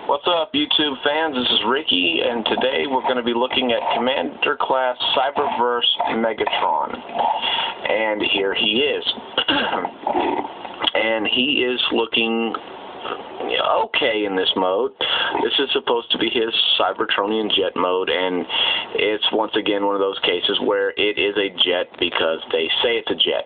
What's up, YouTube fans? This is Ricky, and today we're going to be looking at Commander Class Cyberverse Megatron. And here he is. And he is looking okay in this mode. This is supposed to be his Cybertronian jet mode, and it's once again one of those cases where it is a jet because they say it's a jet.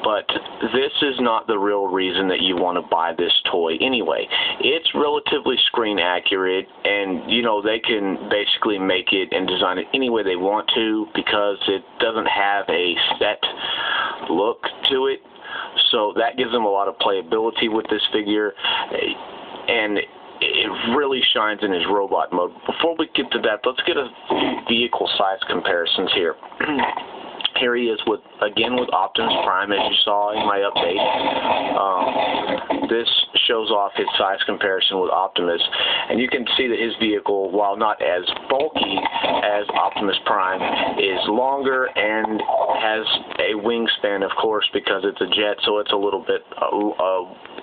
But this is not the real reason that you want to buy this toy anyway. It's relatively screen accurate, and you know, they can basically make it and design it any way they want to because it doesn't have a set look to it. So that gives them a lot of playability with this figure, and it really shines in his robot mode. Before we get to that, let's get a few vehicle size comparisons here. Here he is again with Optimus Prime, as you saw in my update. This shows off his size comparison with Optimus, and you can see that his vehicle, while not as bulky as Optimus Prime, is longer and has a wingspan, of course, because it's a jet, so it's a little bit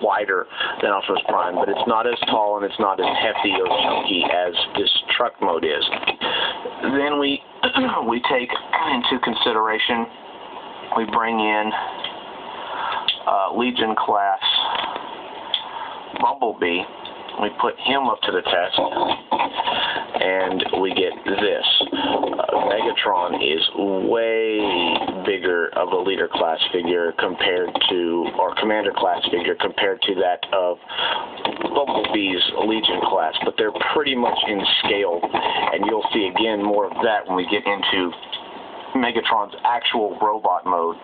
wider than Optimus Prime, but it's not as tall and it's not as hefty or chunky as this truck mode is. Then we take into consideration, we bring in Legion class Bumblebee. We put him up to the test, and we get this. Megatron is way bigger of a leader class figure compared to, or commander class figure compared to that of Bumblebee's Legion class, but they're pretty much in scale, and you'll see again more of that when we get into Megatron's actual robot mode.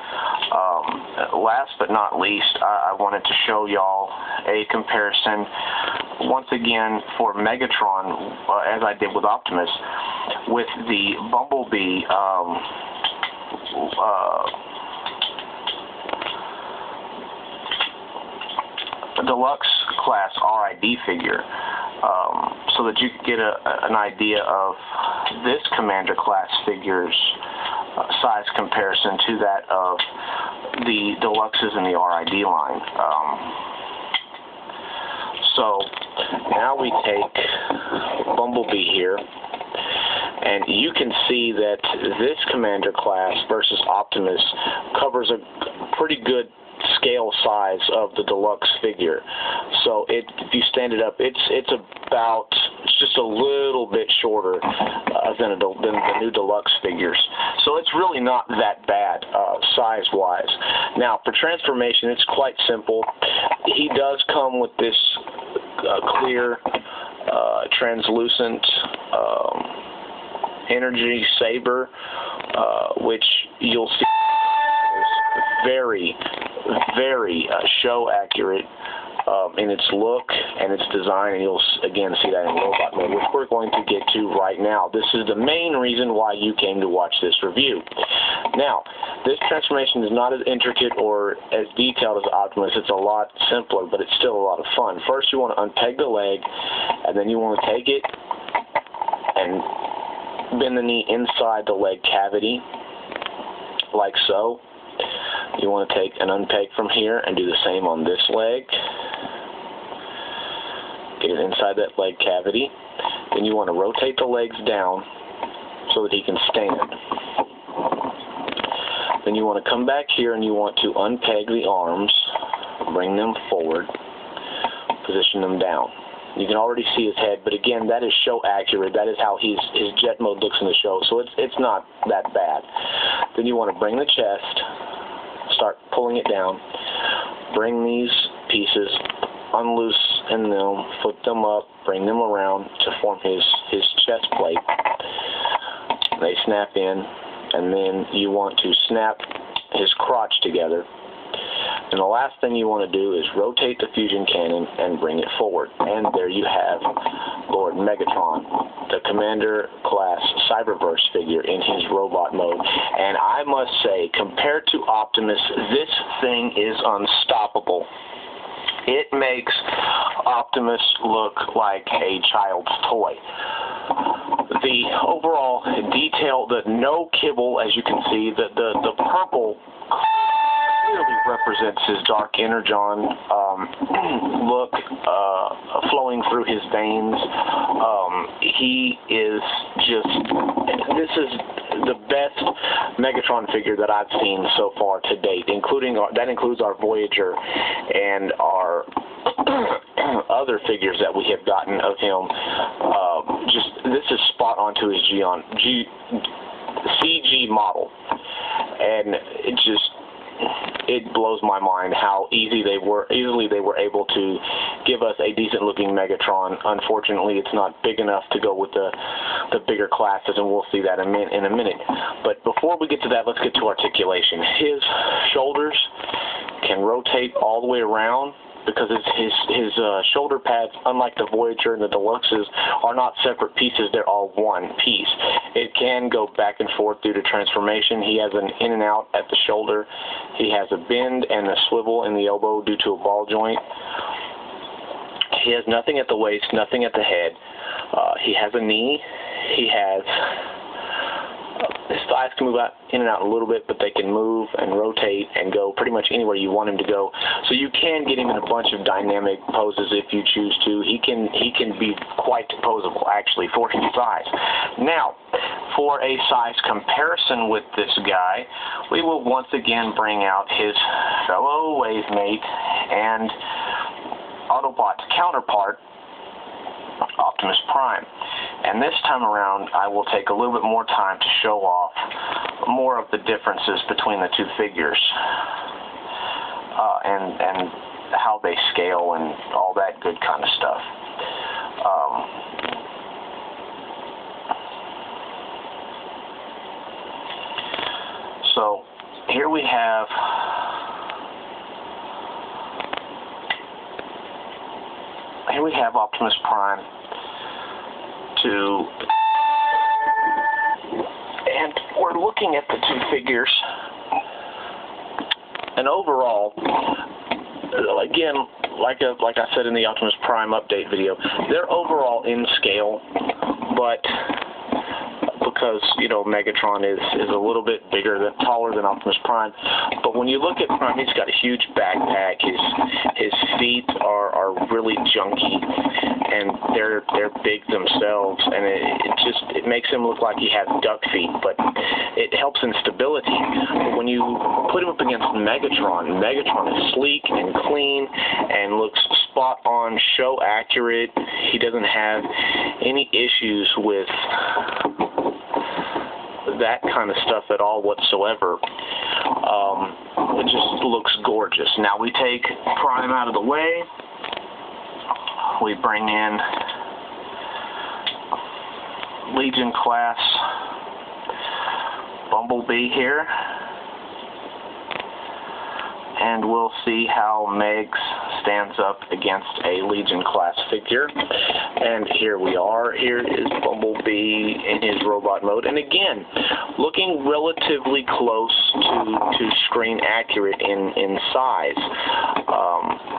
Last but not least, I wanted to show y'all a comparison once again for Megatron, as I did with Optimus, with the Bumblebee deluxe class RID figure, so that you could get an idea of this commander class figure's size comparison to that of the deluxes in the RID line. So now we take Bumblebee here, and you can see that this commander class versus Optimus covers a pretty good scale size of the deluxe figure. So if you stand it up, it's just a little bit shorter than the new deluxe figures. So it's really not that bad size-wise. Now for transformation, it's quite simple. He does come with this clear, translucent energy saber, which you'll see is very show accurate in its look and its design, and you'll again see that in robot mode, which we're going to get to right now. This is the main reason why you came to watch this review. Now, this transformation is not as intricate or as detailed as Optimus. It's a lot simpler, but it's still a lot of fun. First, you want to unpeg the leg, and then you want to take it and bend the knee inside the leg cavity, like so. You want to take an unpeg from here and do the same on this leg. Get it inside that leg cavity. Then you want to rotate the legs down so that he can stand. Then you want to come back here and you want to unpeg the arms, bring them forward, position them down. You can already see his head, but again, that is show accurate. That is how his jet mode looks in the show, so it's not that bad. Then you want to bring the chest, start pulling it down, bring these pieces, unloosen them, flip them up, bring them around to form his chest plate. They snap in, and then you want to snap his crotch together. And the last thing you want to do is rotate the fusion cannon and bring it forward. And there you have Lord Megatron, the Commander class Cyberverse figure in his robot mode. And I must say, compared to Optimus, this thing is unstoppable. It makes Optimus look like a child's toy. The overall detail, the no kibble, as you can see, the purple clearly represents his dark energon look flowing flowing through his veins. He is just, this is the best Megatron figure that I've seen so far to date, that includes our Voyager and our other figures that we have gotten of him. This is spot on to his CG model, and it blows my mind how easily they were able to give us a decent looking Megatron. Unfortunately, it's not big enough to go with the bigger classes, and we'll see that in a minute. But before we get to that, let's get to articulation. His shoulders can rotate all the way around, because his shoulder pads, unlike the Voyager and the Deluxes, are not separate pieces. They're all one piece. It can go back and forth due to transformation. He has an in and out at the shoulder. He has a bend and a swivel in the elbow due to a ball joint. He has nothing at the waist, nothing at the head. He has a knee. His thighs can move out, in and out a little bit, but they can move and rotate and go pretty much anywhere you want him to go. So you can get him in a bunch of dynamic poses if you choose to. He can be quite posable, actually, for his size. Now, for a size comparison with this guy, we will once again bring out his fellow wave mate and Autobot's counterpart, Optimus Prime. And this time around, I will take a little bit more time to show off more of the differences between the two figures, and how they scale and all that good kind of stuff. So here we have Optimus Prime and we're looking at the two figures, and overall, again, like I said in the Optimus Prime update video, they're overall in scale, but because, you know, Megatron is a little bit taller than Optimus Prime. But when you look at Prime, he's got a huge backpack. His feet are really junky, and they're big themselves, and it makes him look like he has duck feet. But it helps in stability. But when you put him up against Megatron is sleek and clean and looks spot on, show accurate. He doesn't have any issues with that kind of stuff at all whatsoever. It just looks gorgeous. Now we take Prime out of the way. We bring in Legion class Bumblebee here, and we'll see how Megs stands up against a Legion class figure. And here we are. Here is Bumblebee in his robot mode, and again, looking relatively close to screen accurate in size.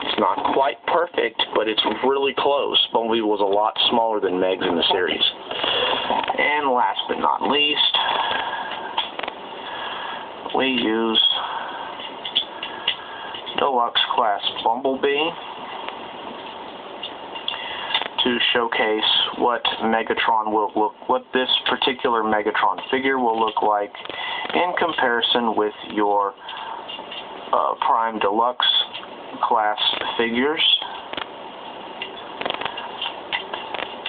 It's not quite perfect, but it's really close. Bumblebee was a lot smaller than Megs in the series. And last but not least, we use Deluxe class Bumblebee to showcase what this particular Megatron figure will look like in comparison with your Prime Deluxe class figures.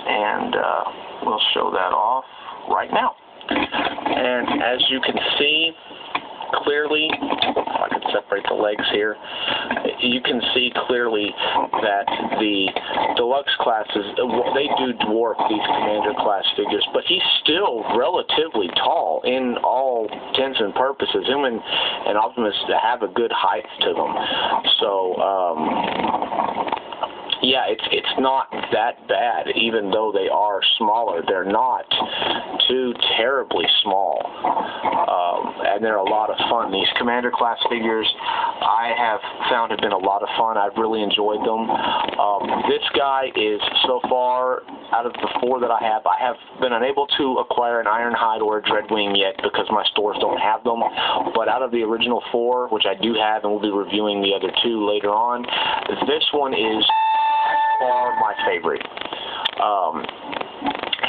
And we'll show that off right now. And as you can see clearly, if I can separate the legs here, you can see clearly that the Deluxe classes, they do dwarf these Commander class figures, but he's still relatively tall in all intents and purposes. Him and Optimus have a good height to them. So, yeah, it's not that bad, even though they are smaller. They're not too terribly small, and they're a lot of fun. These Commander class figures I have found have been a lot of fun. I've really enjoyed them. This guy is, so far, out of the four that I have been unable to acquire an Ironhide or a Dreadwing yet because my stores don't have them. But out of the original four, which I do have, and we'll be reviewing the other two later on, this one is far my my favorite.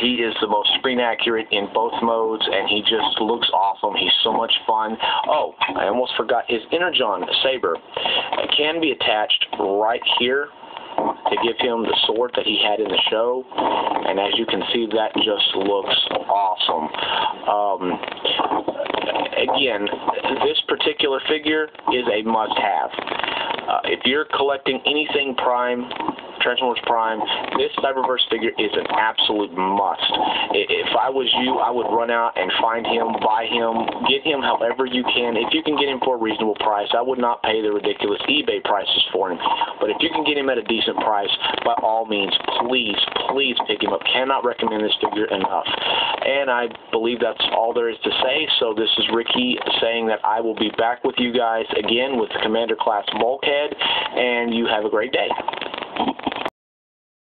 He is the most screen accurate in both modes, and he just looks awesome. He's so much fun. Oh, I almost forgot his Energon saber. It can be attached right here to give him the sword that he had in the show, and as you can see, that just looks awesome. Again, this particular figure is a must-have. If you're collecting anything Prime, Transformers Prime, this Cyberverse figure is an absolute must. If I was you, I would run out and find him, buy him, get him however you can. If you can get him for a reasonable price, I would not pay the ridiculous eBay prices for him. But if you can get him at a decent price, by all means, please, please pick him up. Cannot recommend this figure enough. And I believe that's all there is to say. So this is Ricky saying that I will be back with you guys again with the Commander Class Bulkhead, and you have a great day.